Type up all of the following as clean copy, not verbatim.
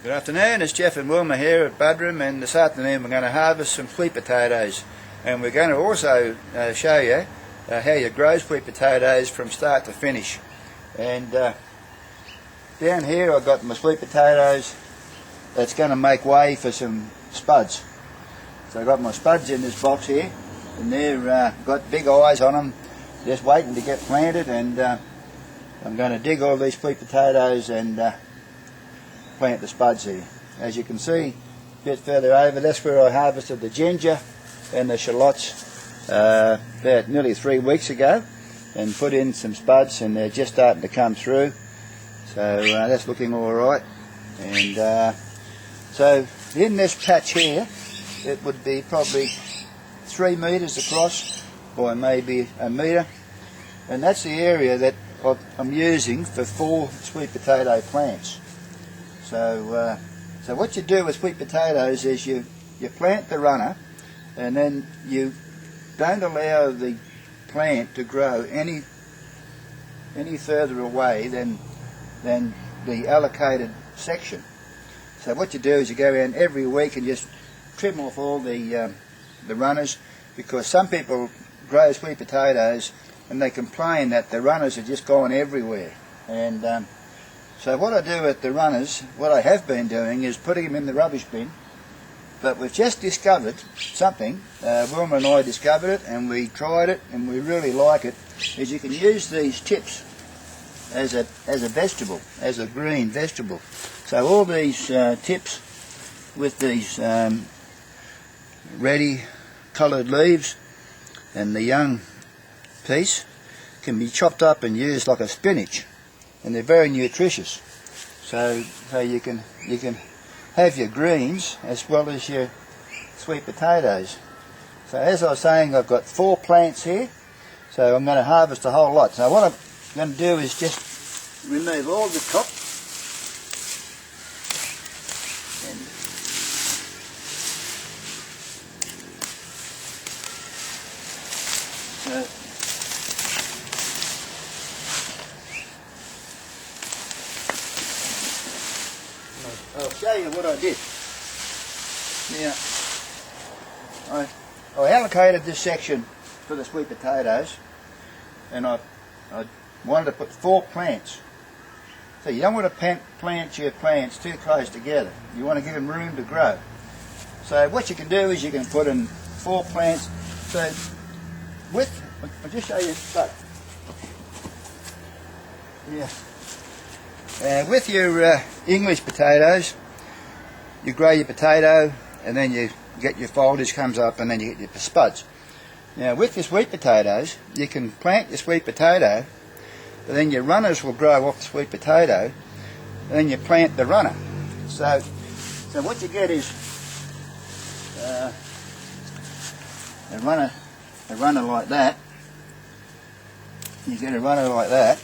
Good afternoon, it's Jeff and Wilma here at Buderim, and this afternoon we're going to harvest some sweet potatoes, and we're going to also show you how you grow sweet potatoes from start to finish. And down here I've got my sweet potatoes that's going to make way for some spuds. So I've got my spuds in this box here, and they've got big eyes on them, just waiting to get planted. And I'm going to dig all these sweet potatoes and plant the spuds here. As you can see, a bit further over, that's where I harvested the ginger and the shallots about nearly 3 weeks ago, and put in some spuds, and they're just starting to come through. So that's looking all right. And so in this patch here, it would be probably 3 metres across by maybe a metre, and that's the area that I'm using for 4 sweet potato plants. So what you do with sweet potatoes is you plant the runner, and then you don't allow the plant to grow any further away than the allocated section. So what you do is you go around every week and just trim off all the runners, because some people grow sweet potatoes and they complain that the runners are just gone everywhere. And so what I do with the runners, what I have been doing, is putting them in the rubbish bin. But we've just discovered something, Wilma and I discovered it, and we tried it, and we really like it, is you can use these tips as a vegetable, as a green vegetable. So all these tips with these reddy coloured leaves and the young piece can be chopped up and used like a spinach, and they're very nutritious. So you can have your greens as well as your sweet potatoes. So as I was saying, I've got 4 plants here, so I'm going to harvest a whole lot. So what I'm going to do is just remove all the top, and I'll show you what I did. Now, I allocated this section for the sweet potatoes, and I wanted to put 4 plants. So you don't want to plant your plants too close together. You want to give them room to grow. So what you can do is you can put in 4 plants. So I'll just show you that. Yeah. With your English potatoes, you grow your potato, and then you get your foliage comes up, and then you get your spuds. Now with your sweet potatoes, you can plant your sweet potato, but then your runners will grow off the sweet potato, and then you plant the runner. So what you get is a runner like that. You get a runner like that.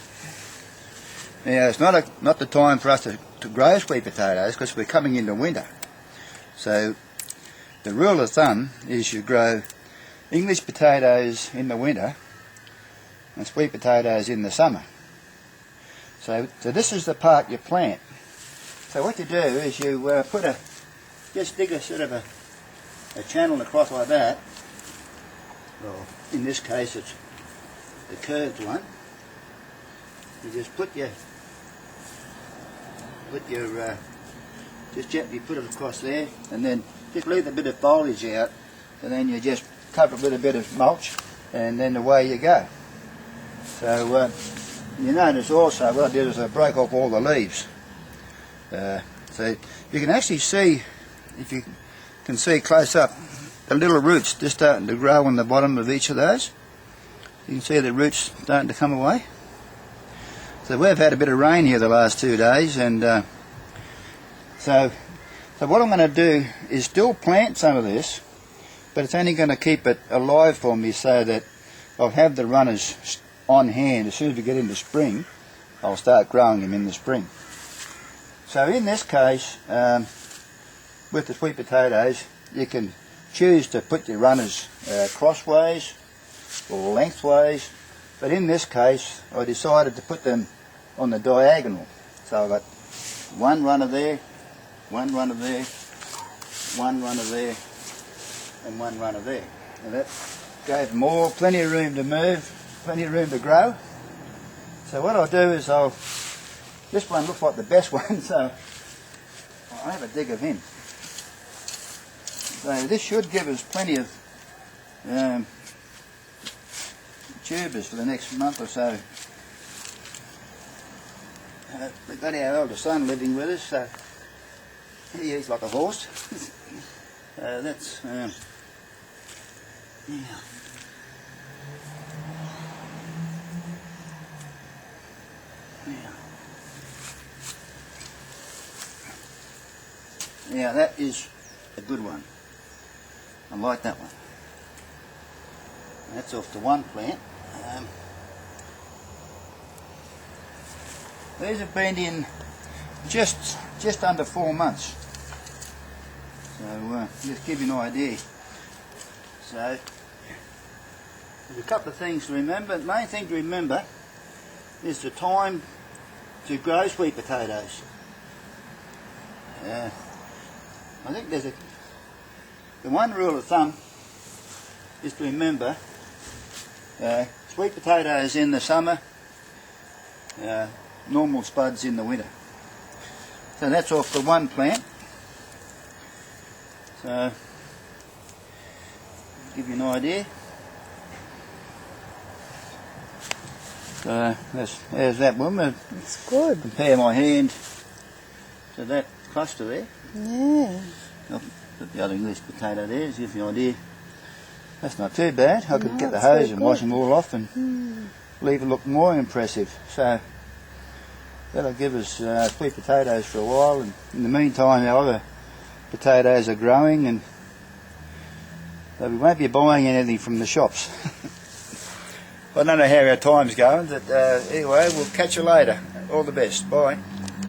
Now it's not the time for us to grow sweet potatoes, because we're coming into winter. So the rule of thumb is you grow English potatoes in the winter and sweet potatoes in the summer. So this is the part you plant. So what you do is you just dig a sort of a channel across like that. Well, in this case it's the curved one. You just just gently put it across there, and then just leave a bit of foliage out, and then you just cover it with a bit of mulch, and then away you go. So you notice also what I did is I broke off all the leaves. So you can actually see, if you can see close up, the little roots just starting to grow on the bottom of each of those. You can see the roots starting to come away. So we've had a bit of rain here the last 2 days, and so what I'm going to do is still plant some of this, but it's only going to keep it alive for me, so that I'll have the runners on hand. As soon as we get into spring, I'll start growing them in the spring. So in this case, with the sweet potatoes, you can choose to put your runners crossways or lengthways, but in this case I decided to put them on the diagonal. So I've got 1 runner there, one runner there, one runner there, and one runner there. And that gave them all plenty of room to move, plenty of room to grow. So what I'll do is this one looks like the best one, so I'll have a dig of him. So this should give us plenty of tubers for the next month or so. We've got our older son living with us, so he's like a horse. That's yeah. Yeah, that is a good one. I like that one. That's off to one plant. These have been in just under 4 months. So just give you an idea. So there's a couple of things to remember. The main thing to remember is the time to grow sweet potatoes. I think there's the one rule of thumb is to remember sweet potatoes in the summer, normal spuds in the winter. So that's off the one plant. So give you an idea. So there's that one. It's good. Compare my hand to that cluster there. Yeah. I'll put the other English potato there to give you an idea. That's not too bad. I could No, get the it's hose very and good. wash them all off and leave it look more impressive. So that'll give us sweet potatoes for a while, and in the meantime our other potatoes are growing, and so we won't be buying anything from the shops. I don't know how our time's going, but anyway, we'll catch you later. All the best. Bye.